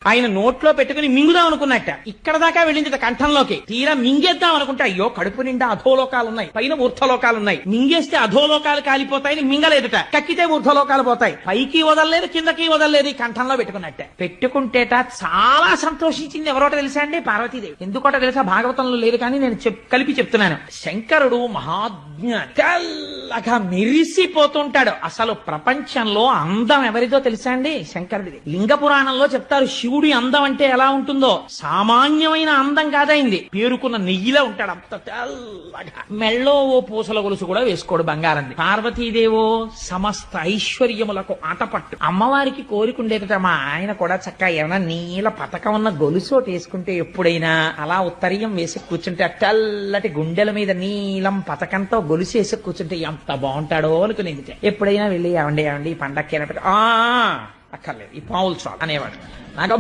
ఆయన నోట్లో పెట్టుకుని మింగుదాం అనుకున్నట్ట, ఇక్కడ దాకా వెళ్ళింది కంఠంలోకి. తీరా మింగేద్దాం అనుకుంటే అయ్యో కడుపు నిండా అధోలోకాలు ఉన్నాయి, పైన ఊర్ధ్వలోకాలు ఉన్నాయి, మింగేస్తే అధోలోకాలు కాలిపోతాయని మింగలేదుట, కక్కితే ఊర్ధ్వలోకాలు పోతాయి. పైకి వదలలేదు, కిందకి వదలలేదు, ఈ కంఠంలో పెట్టుకున్నట్ట. పెట్టుకుంటేట చాలా సంతోషించింది. ఎవరోట తెలుసా అండి? పార్వతీదేవి. ఎందుకోట తెలుసా? భాగవతంలో లేదు కానీ నేను కలిపి చెప్తున్నాను. శంకరుడు మహాజ్ఞాని, తెల్లగా మెరిసిపోతుంటాడు. అసలు ప్రపంచంలో అందం ఎవరిదో తెలుసా అండి? శంకరుడిది. లింగ పురాణంలో చెప్తారు శివుడి అందం అంటే ఎలా ఉంటుందో. సామాన్యమైన అందం కాదైంది, పేరుకున్న నెయ్యిలా ఉంటాడు, అంత తెల్లగా. మెళ్ళో ఓ పూసల గొలుసు కూడా వేసుకోడు, బంగారంది. పార్వతీదేవో సమస్త ఐశ్వర్యములకు ఆటపట్టు. అమ్మవారికి కోరికుండేదట, మా ఆయన కూడా చక్కగా ఏమైనా నీల పతకం ఉన్న గొలుసోటి వేసుకుంటే ఎప్పుడైనా అలా ఉత్తరీయం వేసి కూర్చుంటే తెల్లటి గుండెల మీద నీలం పతకంతో గొలుసు వేసి కూర్చుంటే ఎంత బాగుంటాడో అనుకునేది. ఎప్పుడైనా వెళ్ళి ఏమండి ఏమండి ఈ పండక్కి అక్కర్లేదు, ఈ పావులు చాలు అనేవాడు. నాకు